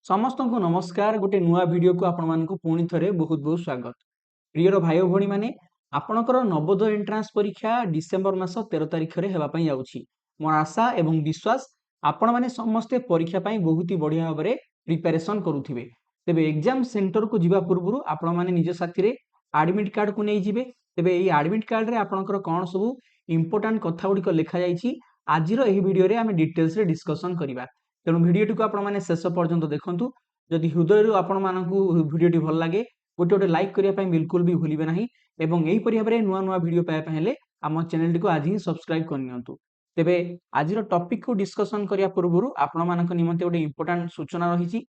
समस्त को नमस्कार गोटे नुआ वीडियो को आपण मानकु पुणी थरे बहुत बहुत स्वागत। प्रियर भाई भणी माने आपणकर नवोदय एंट्रांस परीक्षा डिसेंबर मास 13 तारिख रे हेबा पई जाउछि। मोर आशा एवं विश्वास आपण माने समस्ते परीक्षा पई बहुत ही बढ़िया भाबरे प्रिपरेशन करूथिबे। तेबे एग्जाम सेंटर को जिबा पूर्वरु आपण माने निज साथी रे एडमिट कार्ड को नै जिबे। तेबे एई एडमिट कार्ड रे आपणकर कोन सब इंपोर्टेंट कथा गुडी को लिखा जाईछि आजिरो एही वीडियो रे आमे डिटेल्स रे डिस्कशन करिबा। तेणु भिडियोटी को आपण माने शेष पर्यंत देखंतु। जदि हृदय आपण मानकु भिडियोटी भल लागे गोटे गोटे लाइक करिया पई बिल्कुल भी भूलिबे नाही एवं एही परि भाबरे नुआ नुआ वीडियो पाया पय हेले हम चैनल टी को आज ही सब्सक्राइब करनियंतु। तेबे आजिरो टॉपिक को डिस्कशन करिया पूर्वरु आपण मानक निमंते गोटे इंपोर्टेंट सूचना रहिछि।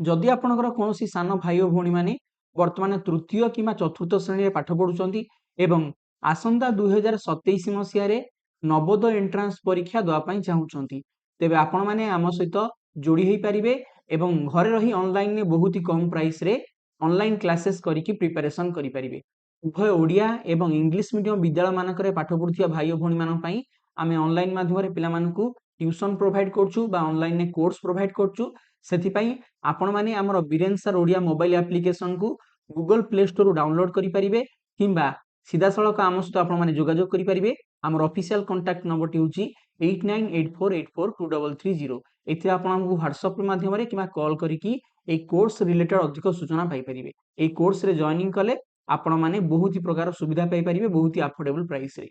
जदि आपणकर कोनोसी सान भाई और भौणी माने वर्तमान तृतीय किमा चतुर्थ श्रेणी रे पाठ पढुचंती एवं आसंता 2027 मसिया रे नवोदय एंट्रांस परीक्षा दवा पई चाहुचंती तेबे आपण माने आम सहित जोड़ी हेई परिबे एवं घरे रही ऑनलाइन ने बहुत ही कम प्राइस रे ऑनलाइन क्लासेस करिकि प्रिपरेशन करि परिबे। उभय ओडिया एवं इंग्लिश मीडियम विद्यालय मानकरे पाठ पढुथिया भाई और भौणी मानन पई आमे ऑनलाइन माध्यम रे पिला मानकु ट्यूशन प्रोवाइड करछु बा ऑनलाइन ने कोर्स प्रोवाइड करछु। सेथि पई आपण माने हमर Biren sir Odia mobile application को गूगल प्ले स्टोर डाउनलोड करि परिबे किंबा सीधा सळक आम सहित आपण माने जोगाजोग करि परिबे। हमर ऑफिशियल कांटेक्ट नंबर टी होची 8984842330। एथिरे आपण हमकु व्हाट्सएप माध्यम रे किबा कॉल करिकि ए कोर्स रिलेटेड अधिक सूचना पाई परिबे। ए कोर्स रे जॉइनिंग कले आपण माने बहुत ही प्रकार सुविधा पाई परिबे बहुत ही अफोर्डेबल प्राइस रे।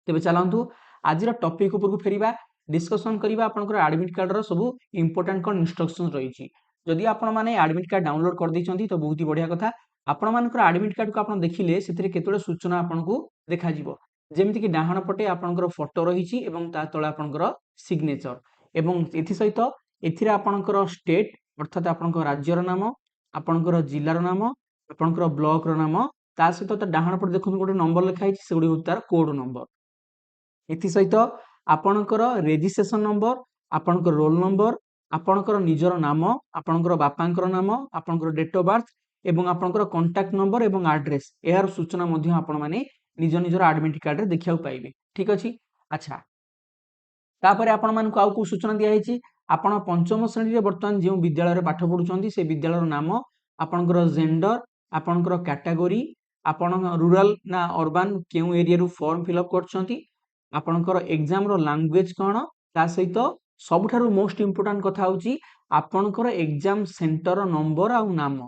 तेबे चलंतु आजिर टॉपिक ऊपर को फेरिबा डिस्कशन करिबा आपनकर एडमिट कार्ड रो सब इंपोर्टेंट कोन इंस्ट्रक्शंस रहिछि। जदि आपण माने एडमिट कार्ड डाउनलोड कर दैछंती तो बहुत ही बढ़िया कथा। आपण मानकर एडमिट कार्ड को आपण देखिले सेतिरे केतोले सूचना आपनकु देखा जिवो जेमिति कि डाहण पटे आपनकर फोटो रहिछि एवं ता तळे आपनकर सिग्नेचर एवं एथि सहित एथिरे आपनकर स्टेट अर्थात आपनकर राज्यर नाम आपनकर जिल्लार नाम आपनकर ब्लॉक रो नाम ता सहित ता डाहण पटे देखु गोटे नंबर लिखा हिछि सेगुडी होत तार कोड नंबर। एथि सहित आपनकर रेजिस्ट्रेशन नंबर आपनकर रोल नंबर आपनकर निजर नाम आपनकर बापांकर नाम आपनकर डेट ऑफ बर्थ एवं आपनकर कांटेक्ट नंबर एवं एड्रेस एहार सूचना मध्ये आपण माने निज निजर एडमिट कार्ड रे देखिया पाइबे। ठीक अछि। अच्छा तापरे आपण मानकु आउ को सूचना दिया हिछि आपण पंचम श्रेणी रे वर्तमान जे विद्यालय रे पाठ पढुचंती से विद्यालय रो नाम आपनकर जेंडर आपनकर कैटेगरी आपण रूरल ना अर्बन केउ एरिया रो फॉर्म फिलअप करचंती आपनकर एग्जाम रो लैंग्वेज कोन ता सहित सबठारु मोस्ट इंपोर्टेंट कथा होची आपनकर एग्जाम सेंटर नंबर आ नाम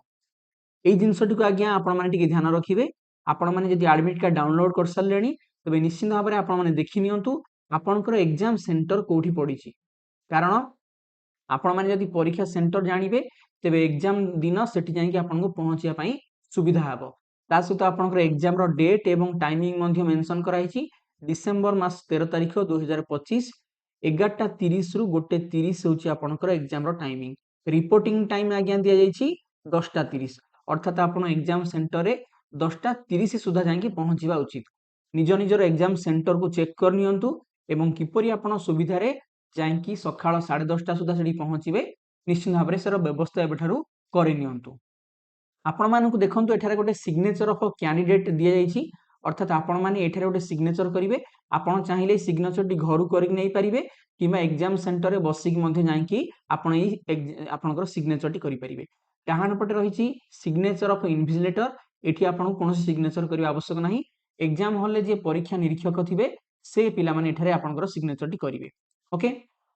ए जिनसटी को आज्ञा आपण माने टिके ध्यान रखिबे। आपण माने जदि एडमिट कार्ड डाउनलोड कर सलेनी तबे निश्चित भाबरे आपण माने देखि नियंतु आपनकर एग्जाम सेंटर कोठी पडिछि कारण आपण माने जदि परीक्षा सेंटर जानिबे तबे एग्जाम दिन सेठी जाई कि आपन को पहुंचिया पई सुविधा हबो। ता सहित आपनकर एग्जाम रो डेट एवं टाइमिंग मध्ये मेंशन कराइछि डिसेंबर मास 13 तारिख 2025 11:30 रु 1:30 होची आपनकर एग्जाम रो टाइमिंग। रिपोर्टिंग टाइम आज्ञा दिया जाइछि 10:30 अर्थात आपण एग्जाम सेंटर रे 10:30 सुधा जाई पहुंचवा उचित। निज निजर एग्जाम सेंटर को चेक कर नियंतु एवं किपरि आपण सुविधा रे जाई सकाळ 10:30 सुधा सेठी पहुंचबे निश्चित भाबरे सर व्यवस्था एबठारु करि नियंतु। आपण मानकु देखंतु एठारे गोटे सिग्नेचर ऑफ कैंडिडेट दिया जाइछि अर्थात आपण माने एठारे गोटे सिग्नेचर करिवे आपण चाहिले सिग्नेचर टी घरु करि नै परिबे किबा एग्जाम सेंटर रे बसिक मध्ये जाई आपण एई आपनकर सिग्नेचर टी करि परिबे। डाहाण पटे रहिछि सिग्नेचर ऑफ इन्विजिलेटर एठी आपण कोनोसी सिग्नेचर करिवा आवश्यक नाही। एग्जाम हॉल ले जे परीक्षा निरीक्षक थिबे से पिला माने एठारे आपनकर सिग्नेचर टी करिवे। ओके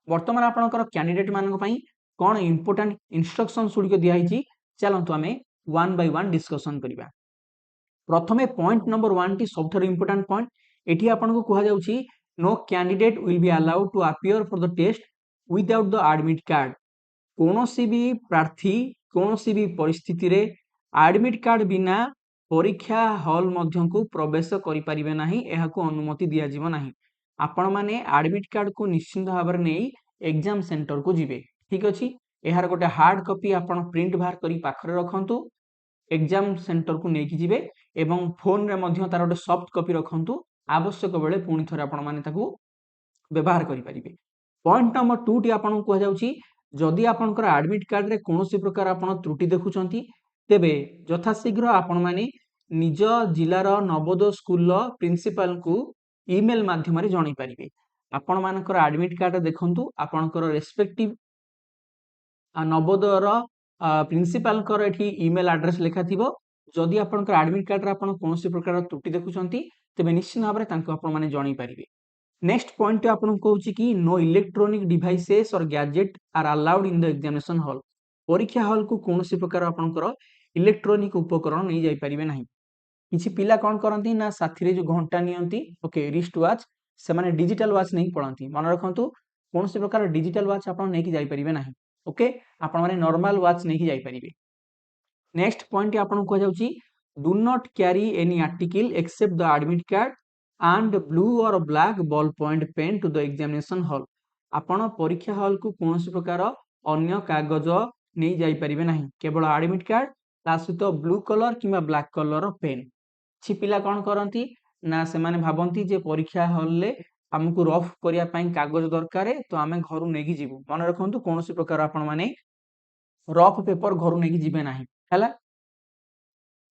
वर्तमान आपनकर कैंडिडेट मानक पई कोन इंपोर्टेंट इंस्ट्रक्शंस सुडी को दिया हिछि चलंतु आमे वन बाय वन डिस्कशन करिबा। प्रथमे पॉइंट नंबर 1 टी सबथर इंपोर्टेंट पॉइंट एठी आपन को कहा जाउछि no candidate will be allowed to appear for the test without the admit card. कोनोसी भी प्रार्थी कोनोसी भी परिस्थिति रे एडमिट कार्ड बिना परीक्षा हॉल मध्यम को प्रवेश करि परिबे नाही एहा को अनुमति दिया जिवो नाही। आपण माने एडमिट कार्ड को निश्चित भाबर नेई एग्जाम सेंटर को जिवे। ठीक अछि। एहार गोटे हार्ड कॉपी आपण प्रिंट बाहर करी पाखरे रखंतु एग्जाम सेंटर को नेकी जिवे एवं फोन रे मध्य तार गोटे सॉफ्ट कॉपी रखंतु आवश्यक बेले पुणी थरे आपण माने ताकू व्यवहार करि परिबे। पॉइंट नंबर 2 टी आपण को जाउछि जदि आपनकर एडमिट कार्ड रे कोनोसी प्रकार आपण त्रुटि देखुचंती तेबे यथाशीघ्र आपण माने निज जिल्लार नवोदय स्कूल प्रिंसिपल को ईमेल माध्यम रे जणाई परिबे। आपण मानकर एडमिट कार्ड देखंतु आपनकर रेस्पेक्टिव नवोदयर प्रिंसिपाल एठी ईमेल एड्रेस लिखा थिबो। जदि आपनकर एडमिट कार्ड रे आपण कोनोसी प्रकार त्रुटि देखुचंती तेबे निश्चित भाबरे तांको आपण माने जणाई पारिबे। नेक्स्ट पॉइंट आपण कहूची कि नो इलेक्ट्रॉनिक डिवाइसेस और gadget are allowed in the examination hall. परीक्षा हॉल को कोनोसी प्रकार आपनकर इलेक्ट्रॉनिक उपकरण नहीं जाई पारिबे नाही। किछि पिला कोन करंती ना साथी रे जो घंटा नियंती ओके रिस्ट वॉच से माने डिजिटल वॉच नहीं पड़ांती मन रखंतु कोनोसी प्रकार डिजिटल वॉच आपण नहीं कि जाई परिबे नाही। ओके आपण माने नॉर्मल वॉच नहीं कि जाई परिबे। नेक्स्ट पॉइंट आपण को जाउची do not carry any article except the admit card and blue or black ball point pen to the examination hall. आपण परीक्षा हॉल को कोनोसी प्रकार अन्य कागज नहीं जाई परिबे नाही, केवल एडमिट कार्ड ता सहित ब्लू कलर किंबा ब्लैक कलर पेन। छि पिला कोन करंती ना से माने भाबंती जे परीक्षा हॉल ले हमकु रफ करिया पई कागज दरकार तो आमे घरु नेगी जीवु। मन रखंतु कोनोसी प्रकार आपण माने रफ पेपर घरु नेगी जिबे नाही हैला।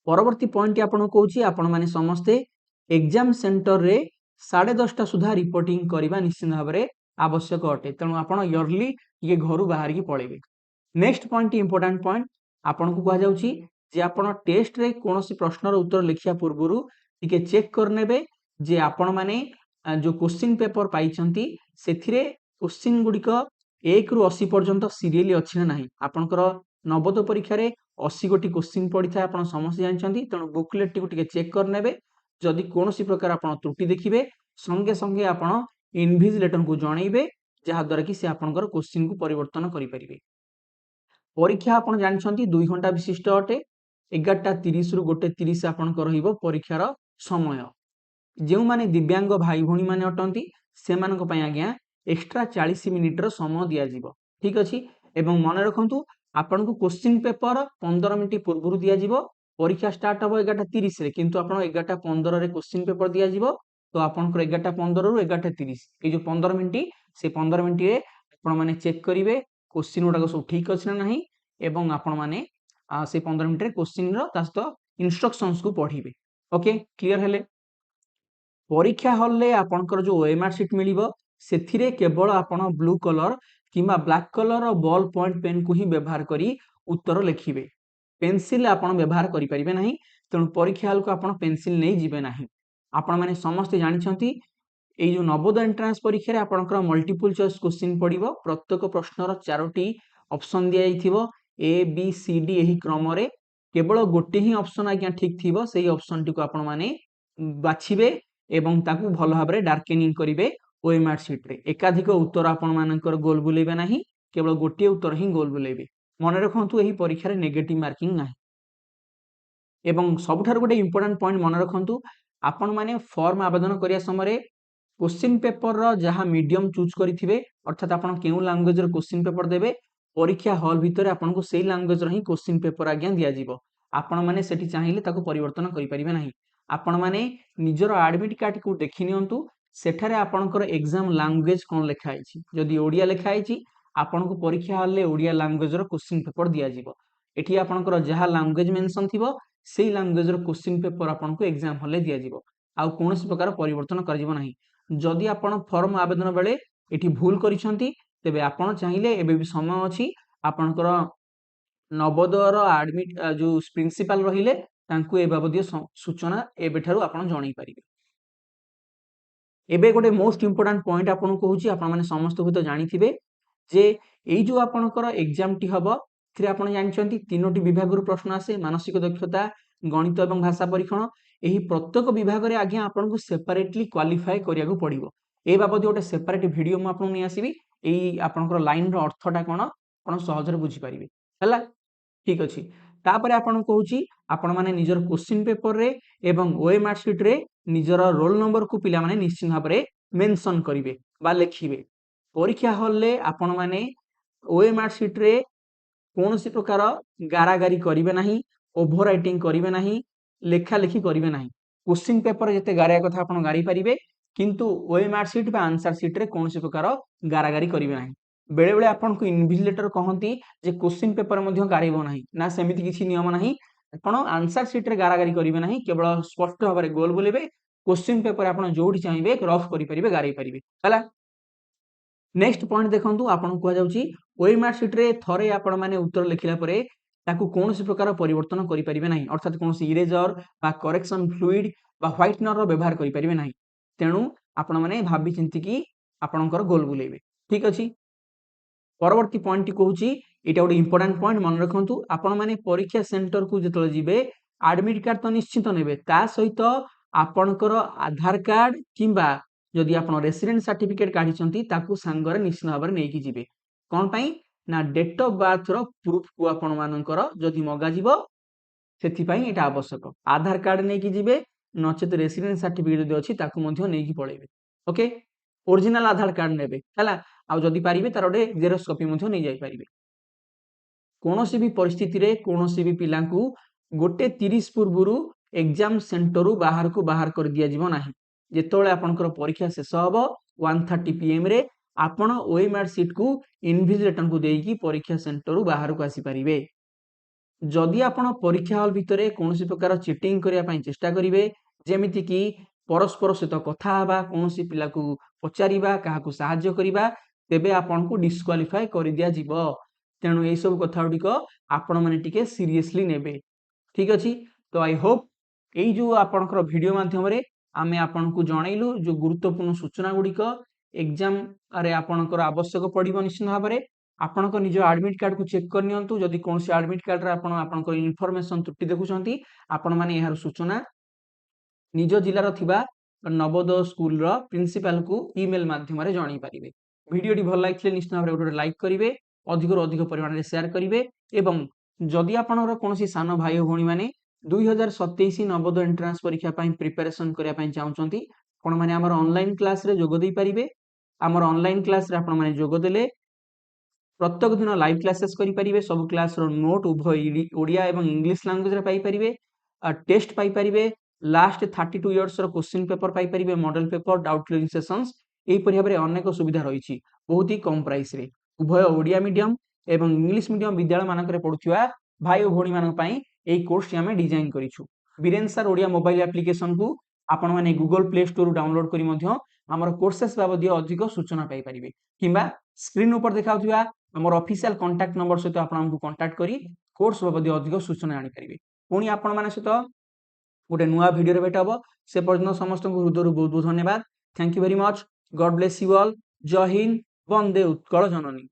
परवर्ती पॉइंट आपण कहूची आपण माने समस्ते एग्जाम सेंटर रे 10:30 सुधा रिपोर्टिंग करबा निश्चित भाबरे आवश्यक अटे। तेणु आपण इयरली ये घरु बाहर की पळेबे। नेक्स्ट पॉइंट इंपोर्टेंट पॉइंट आपण को कहा जाउची जे आपण टेस्ट रे कोनोसी प्रश्नर उत्तर लिखिया पूर्वरु टिके चेक करनेबे जे आपण माने जो क्वेश्चन पेपर पाइचंती सेथिरे क्वेश्चन गुडी को 1 रु 80 पर्यंत सीरियली अछि ना नाही। आपनकर नवोदय परीक्षा रे 80 गोटी क्वेश्चन पड़ी था आपण समस्त जानचंती। तेणु बुकलेट टिको टिके चेक करनेबे जदि कोनोसी प्रकार आपण त्रुटि देखिबे संगे संगे आपण इनविजिलेटर को जणाइबे जहा द्वारा कि से आपनकर क्वेश्चन को परिवर्तन करि परिबे। परीक्षा आपण जानचंती 2 घंटा विशिष्ट अटे। 11:30 रु 1:30 आपनकर रहिबो परीक्षार समय। जेउ माने दिव्यांग भाई भणी माने अटंती से मानक पय आज्ञा एक्स्ट्रा 40 मिनिट रो समय दिया जिवो। ठीक अछि एवं मन रखंतु आपन को क्वेश्चन पेपर 15 मिनिट पूर्व दिया जिवो। परीक्षा स्टार्ट हबो 11:30 रे किंतु आपण 11:15 रे क्वेश्चन पेपर दिया जिवो। तो आपन को 11:15 रु 11:30 ए जो 15 मिनिट से 15 मिनिट रे आपण माने चेक करिवे क्वेश्चन गुडा सब ठीक अछि ना नाही एवं आपण माने से 15 मिनिट रे क्वेश्चन रो तास्त इंस्ट्रक्शंस को पढिबे। ओके क्लियर हेले। परीक्षा हॉल ले आपनकर जो ओएमआर शीट मिलिबो सेथिरे केवल आपण ब्लू कलर किंबा black colour ball point pen को ही व्यवहार करी उत्तर लिखिबे। पेंसिल आपण व्यवहार करि परिबे नाही। तेणु परीक्षा हॉल को आपण पेंसिल नै जिबे नाही। आपण माने समस्त जानिछंती एई जो नवोदय एंट्रेंस परीक्षा रे आपनकर मल्टीपल चॉइस क्वेश्चन पडिबो। प्रत्येक प्रश्नर 4टी ऑप्शन दिया जाइथिबो ए बी सी डी एही क्रम रे केवल गोटे ही ऑप्शन आज्ञा ठीक थिबो सेही ऑप्शन टी को आपण माने बाछिबे एवं ताकू भल भाबरे डार्केनिंग करिवे ओएमआर शीट रे। एकाधिक उत्तर आपण मानकर गोल बुलेबे नाही केवल गोटे उत्तर ही गोल बुलेबे। मन रखंतु एही परीक्षा रे नेगेटिव मार्किंग नाही। एवं सबठार गोटे इंपोर्टेंट पॉइंट मन रखंतु आपण माने फॉर्म आवेदन करिया समय रे क्वेश्चन पेपर रो जहा मीडियम चूज करिथिबे अर्थात आपण केउ लैंग्वेज रो क्वेश्चन पेपर देबे परीक्षा हॉल भितर आपण को सेही लैंग्वेज रो ही क्वेश्चन पेपर आज्ञा दिया जिवो। आपण माने सेठी चाहिले ताको परिवर्तन करि परिबे नाही। आपण माने निजरो एडमिट कार्ड को देखि नियंतु सेठारे आपनकर एग्जाम लैंग्वेज कोन लेखा आइछि। जदि ओडिया लेखा आइछि आपण को परीक्षा हॉल ले ओडिया लैंग्वेज रो क्वेश्चन पेपर दिया जिवो। एठी आपनकर जहा लैंग्वेज मेंशन थिबो सेही लैंग्वेज रो क्वेश्चन पेपर आपण को एग्जाम हॉल ले दिया जिवो। आ कोनोसी प्रकार परिवर्तन कर जिवो नाही। जदि आपण फॉर्म आवेदन बेले एठी भूल करिसंती तेबे आपण चाहिए एबे भी समय अछि आपनकर नवोदयर एडमिट जो प्रिंसिपल रहिले तांकु ए बाबदीय सूचना एबेठारु आपण जणाई परिबे। एबे गोटे मोस्ट इंपोर्टेंट पॉइंट आपण कहूची आपण माने समस्त भूत जानिथिबे जे एई जो आपनकर एग्जाम टी हबो थिरे आपण जानिचंती तीनोटी विभाग रु प्रश्न आसे मानसिक दक्षता गणित एवं भाषा परीक्षण। एही प्रत्येक विभाग रे आज्ञा आपण को सेपरेटली क्वालिफाई करिया को पड़िबो। ए बाबदी गोटे सेपरेट वीडियो म आपण नै आसीबी एई आपनकर लाइन रो अर्थटा कोन आपण सहज रे बुझी परिबे हला। ठीक अछि तापरे आपण कहूची आपण माने निजर क्वेश्चन पेपर रे एवं ओएमआर शीट रे निजर रोल नंबर को पिला माने निश्चित भाबरे मेंशन करिवे बा लेखिबे। परीक्षा हॉल ले आपण माने ओएमआर शीट रे कोनोसी प्रकार गारागारी करिवे नाही ओभर राइटिंग करिवे नाही लेखा लेखी करिवे नाही। क्वेश्चन पेपर जते गारिया कथा आपण गारी परिबे किंतु ओएमआर शीट बा आंसर शीट रे कोनोसी प्रकार गारागारी करिवे नाही। बेले बेले आपण को इनविजिलेटर कहंती जे क्वेश्चन पेपर मध्ये गारिबो नाही ना सेमिति किछि नियम नाही। आपण आंसर शीट रे गारागारी करिवे नाही केवल स्पष्ट भाबरे गोल बोलेबे क्वेश्चन पेपर आपण जोडी चाहिबे रफ करि परिबे गारै परिबे हला। नेक्स्ट पॉइंट देखंतु आपन को जाउची ओएमआर शीट रे थरे आपण माने उत्तर लिखिला परे ताकू कोनोसी प्रकार परिवर्तन करि परिबे नाही अर्थात कोनोसी इरेजर बा करेक्शन फ्लूइड बा व्हाइटनर रो व्यवहार करि परिबे नाही तेनु आपण माने भाबी चिंती की आपणकर गोल बुलेबे ठीक अछि परवर्ती पॉइंट टी कहूची एटा गोटे इंपोर्टेंट पॉइंट मन रखंतु आपण माने परीक्षा सेंटर को जतले जिबे एडमिट कार्ड तो निश्चित नेबे ता सहित आपणकर आधार कार्ड किंबा जदि आपण रेसिडेंट सर्टिफिकेट काढी चंती ताकू सांगरे निश्चित भाबरे नेकी जिबे कोन पई ना डेट ऑफ बर्थ रो प्रूफ को आपण मानकर जदि मगा जिवो सेथि पई एटा आवश्यक आधार कार्ड नेकी जिबे नचेत रेसिडेंट सर्टिफिकेट जदि अछि ताकू मध्ये नेकी पळेबे ओके ओरिजिनल आधार कार्ड नेबे हला आ जदि पारिबे तार ओडे जेरॉक्स कॉपी मध्ये नै जाई पारिबे कोनोसी भी परिस्थिति रे कोनोसी भी पिलांकू गोटे 30 पूर्वरु एग्जाम सेंटर बाहर को बाहर कर दिया जीवो नाही जेतोळे आपनकर परीक्षा शेष हबो 1:30 पीएम रे आपण ओएमआर शीट को इनविजिलेटर को देकी परीक्षा सेंटर बाहर को आसी परिबे जदि आपण परीक्षा हॉल भितरे कोनोसी प्रकार चीटिंग करिया पई चेष्टा करिवे जेमिति की परस्पर सहित कथा हबा कोनोसी पिला को पचारिबा काहाकू सहाय्य करिबा तेबे आपण को डिस्क्वालिफाई करि दिया जीवो तेणु एई सब कथा गुडिको आपण माने टिके सीरियसली नेबे ठीक अछि तो आई होप एई जो आपनकर वीडियो माध्यम रे आमे आपण को जणाइलु जो गुरुत्वपूर्ण सूचना गुडिको एग्जाम रे आपनकर आवश्यक पडिबो निश्चित भाबरे आपनकर निज एडमिट कार्ड को चेक कर नियंतु जदि कोनसी एडमिट कार्ड रे आपनकर इन्फॉर्मेशन त्रुटि देखुछंती आपण माने एहार सूचना निज जिल्ला रो थिबा नवोदय स्कूल रो प्रिंसिपल को ईमेल माध्यम रे जणाई परिबे वीडियो टी भल लागिले निश्चित भाबरे गोटे लाइक करिवे अधिक अधिक परिमाण रे शेयर करिवे एवं जदि आपनकर कोनसी सानो भाई भौणी माने 2027 नवोदय एंट्रेंस परीक्षा पई प्रिपरेशन करिया पई चाहउचंती कोन माने हमर ऑनलाइन क्लास रे जोग देई परिबे हमर ऑनलाइन क्लास रे आपण माने जोग देले प्रत्येक दिन लाइव क्लासेस करि परिबे सब क्लास रो नोट उभय ओडिया एवं इंग्लिश लैंग्वेज रे पाई परिबे टेस्ट पाई परिबे लास्ट 32 इयर्स रो क्वेश्चन पेपर पाई परिबे model paper doubt clearing sessions एई परि भाबरे अनेक सुविधा रहिछि बहुत ही कम प्राइस रे उभय ओडिया मीडियम एवं इंग्लिश मीडियम विद्यालय मानकरे पढुथिबा भाई और भौणी मानक पई एई कोर्स आमे डिजाइन करिछु Biren sir Odia mobile application को आपण माने गूगल प्ले स्टोर डाउनलोड करी मध्य हमर कोर्सेस बाबदीय अधिक सूचना पाई परिबे किंबा स्क्रीन ऊपर देखाउथिबा हमर ऑफिशियल कांटेक्ट नंबर सहित आपण हमकु कांटेक्ट करी कोर्स बाबदीय अधिक सूचना आनी परिबे पुनी आपण माने सहित गोटे नुआ वीडियो रे भेटब से पर्यंत समस्त को हृदय बहुत बहुत धन्यवाद thank you very much God bless you all जय हिंद वंदे उत्कल जननी।